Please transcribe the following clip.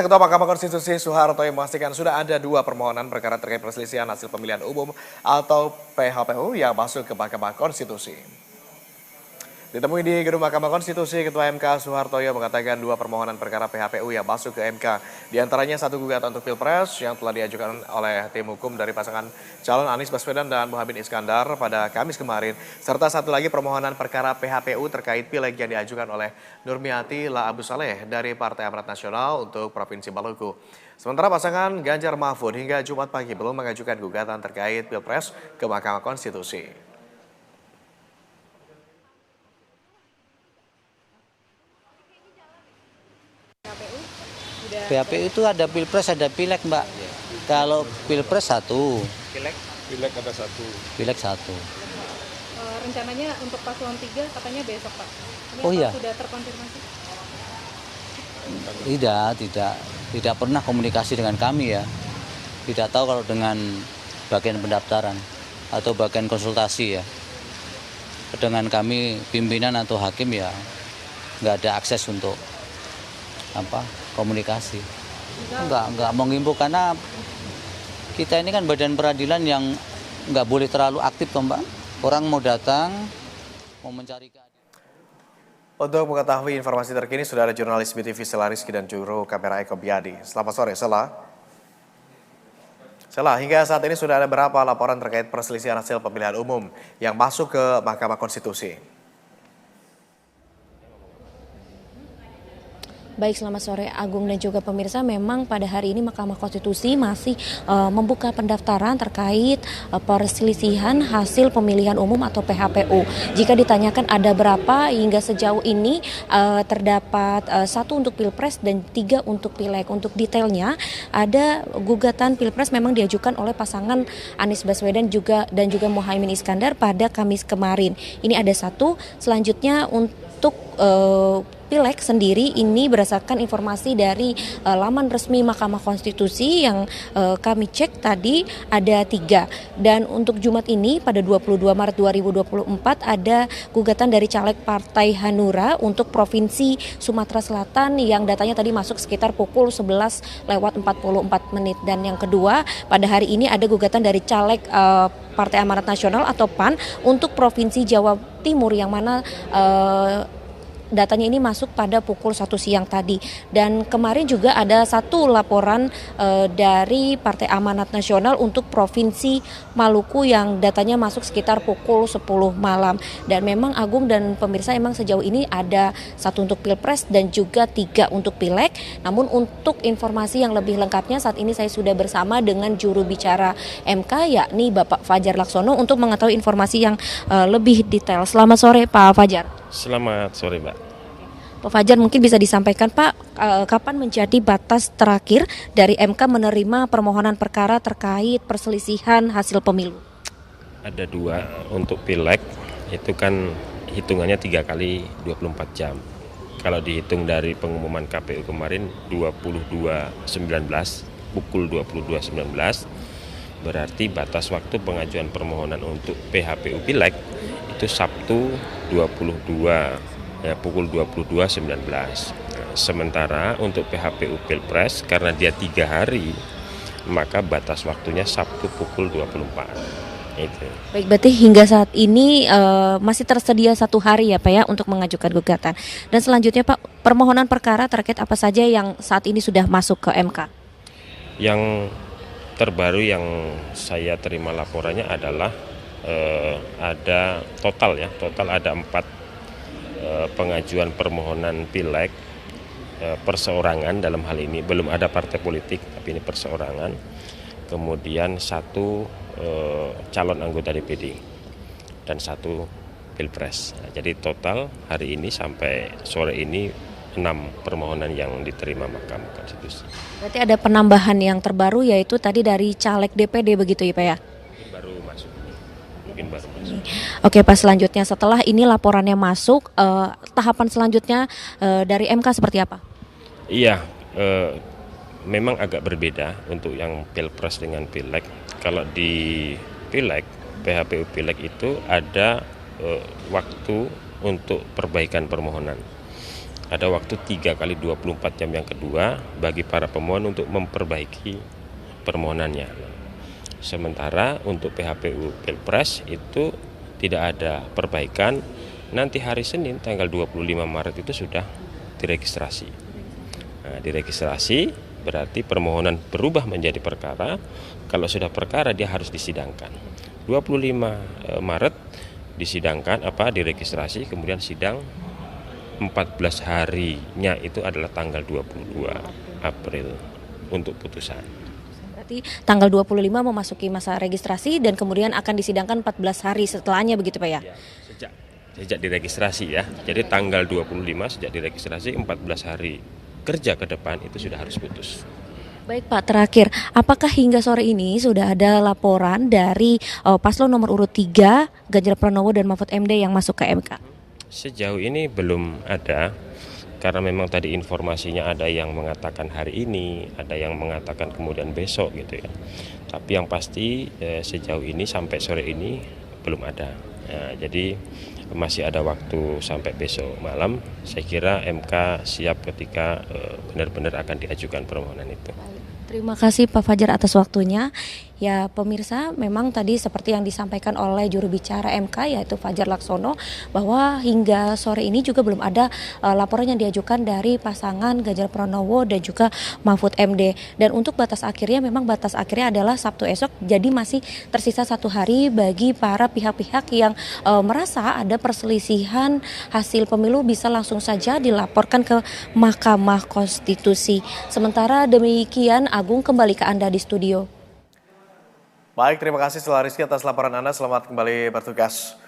Ketua Mahkamah Konstitusi Soehartoyo memastikan sudah ada dua permohonan perkara terkait perselisihan hasil pemilihan umum atau PHPU yang masuk ke Mahkamah Konstitusi. Ditemui di Gedung Mahkamah Konstitusi, Ketua MK Soehartoyo mengatakan dua permohonan perkara PHPU yang masuk ke MK. Di antaranya satu gugatan untuk Pilpres yang telah diajukan oleh tim hukum dari pasangan calon Anies Baswedan dan Muhaimin Iskandar pada Kamis kemarin, serta satu lagi permohonan perkara PHPU terkait pileg yang diajukan oleh Nurmiati La Abu Saleh dari Partai Amanat Nasional untuk Provinsi Maluku. Sementara pasangan Ganjar Mahfud hingga Jumat pagi belum mengajukan gugatan terkait Pilpres ke Mahkamah Konstitusi. PHPU itu ada Pilpres, ada Pileg, Mbak. Kalau Pilpres satu, Pileg ada satu. Pileg satu. Rencananya untuk paslon 3 katanya besok, Pak. Ini Oh, iya. sudah terkonfirmasi? Tidak pernah komunikasi dengan kami ya. Tidak tahu kalau dengan bagian pendaftaran atau bagian konsultasi ya. Dengan kami pimpinan atau hakim ya nggak ada akses untuk komunikasi. Nggak mengimbau karena kita ini kan badan peradilan yang nggak boleh terlalu aktif toh, Mbak. Orang mau datang, mau mencari keadilan. Untuk mengetahui informasi terkini sudah ada jurnalis BTV Sela Rizky dan juru kamera Eko Biadi. Selamat sore, Sela. Sela, hingga saat ini sudah ada berapa laporan terkait perselisihan hasil pemilihan umum yang masuk ke Mahkamah Konstitusi? Baik, selamat sore Agung dan juga pemirsa. Memang pada hari ini Mahkamah Konstitusi masih membuka pendaftaran terkait perselisihan hasil pemilihan umum atau PHPU. Jika ditanyakan ada berapa, hingga sejauh ini terdapat satu untuk Pilpres dan 3 untuk Pileg. Untuk detailnya, ada gugatan Pilpres memang diajukan oleh pasangan Anies Baswedan dan juga Muhaimin Iskandar pada Kamis kemarin. Ini ada satu. Selanjutnya untuk Pileg sendiri ini berdasarkan informasi dari laman resmi Mahkamah Konstitusi yang kami cek tadi ada 3. Dan untuk Jumat ini pada 22 Maret 2024 ada gugatan dari caleg Partai Hanura untuk Provinsi Sumatera Selatan yang datanya tadi masuk sekitar pukul 11:44 menit. Dan yang kedua pada hari ini ada gugatan dari caleg Partai Amanat Nasional atau PAN untuk Provinsi Jawa Timur yang mana datanya ini masuk pada pukul 1 siang tadi. Dan kemarin juga ada satu laporan dari Partai Amanat Nasional untuk Provinsi Maluku yang datanya masuk sekitar pukul 10 malam. Dan memang Agung dan pemirsa memang sejauh ini ada satu untuk Pilpres dan juga 3 untuk Pileg. Namun untuk informasi yang lebih lengkapnya saat ini saya sudah bersama dengan juru bicara MK yakni Bapak Fajar Laksono untuk mengetahui informasi yang lebih detail. Selamat sore Pak Fajar. Selamat sore, Mbak. Pak Fajar, mungkin bisa disampaikan Pak, kapan menjadi batas terakhir dari MK menerima permohonan perkara terkait perselisihan hasil pemilu? Ada 2 untuk Pileg, itu kan hitungannya 3 kali 24 jam. Kalau dihitung dari pengumuman KPU kemarin 22.19, pukul 22.19, berarti batas waktu pengajuan permohonan untuk PHPU Pileg itu Sabtu 22 pukul 22.19. Sementara untuk PHPU Pilpres karena dia 3 hari, maka batas waktunya Sabtu pukul 24. Itu. Baik, berarti hingga saat ini masih tersedia 1 hari ya Pak ya untuk mengajukan gugatan. Dan selanjutnya Pak, permohonan perkara terkait apa saja yang saat ini sudah masuk ke MK? Yang terbaru yang saya terima laporannya adalah ada total ada 4 pengajuan permohonan Pileg perseorangan. Dalam hal ini belum ada partai politik, tapi ini perseorangan. Kemudian 1 calon anggota DPD dan 1 Pilpres. Nah, jadi total hari ini sampai sore ini 6 permohonan yang diterima Mahkamah Konstitusi. Berarti ada penambahan yang terbaru yaitu tadi dari caleg DPD begitu ya Pak ya? Baru masuk. Oke Pak, selanjutnya setelah ini laporannya masuk, tahapan selanjutnya dari MK seperti apa? Iya, memang agak berbeda untuk yang Pilpres dengan Pileg. Kalau di Pileg, PHPU Pileg itu ada waktu untuk perbaikan permohonan. ada waktu 3 kali 24 jam yang kedua bagi para pemohon untuk memperbaiki permohonannya. Sementara untuk PHPU Pilpres itu tidak ada perbaikan, nanti hari Senin tanggal 25 Maret itu sudah diregistrasi. Nah, diregistrasi berarti permohonan berubah menjadi perkara, kalau sudah perkara dia harus disidangkan. 25 Maret disidangkan diregistrasi, kemudian sidang 14 harinya itu adalah tanggal 22 April untuk putusan. Berarti tanggal 25 memasuki masa registrasi dan kemudian akan disidangkan 14 hari setelahnya begitu Pak ya? Ya, sejak diregistrasi ya. Jadi tanggal 25 sejak diregistrasi 14 hari kerja ke depan itu sudah harus putus. Baik Pak, terakhir, apakah hingga sore ini sudah ada laporan dari paslon nomor urut 3 Ganjar Pranowo dan Mahfud MD yang masuk ke MK? Sejauh ini belum ada, karena memang tadi informasinya ada yang mengatakan hari ini, ada yang mengatakan kemudian besok gitu ya. Tapi yang pasti sejauh ini sampai sore ini belum ada. Jadi masih ada waktu sampai besok malam. Saya kira MK siap ketika benar-benar akan diajukan permohonan itu. Terima kasih Pak Fajar atas waktunya. Ya pemirsa, memang tadi seperti yang disampaikan oleh juru bicara MK yaitu Fajar Laksono bahwa hingga sore ini juga belum ada laporan yang diajukan dari pasangan Ganjar Pranowo dan juga Mahfud MD. Dan untuk batas akhirnya memang batas akhirnya adalah Sabtu esok, jadi masih tersisa 1 hari bagi para pihak-pihak yang merasa ada perselisihan hasil pemilu bisa langsung saja dilaporkan ke Mahkamah Konstitusi. Sementara demikian, Agung kembali ke Anda di studio. Baik, terima kasih Rizky atas laporan Anda. Selamat kembali bertugas.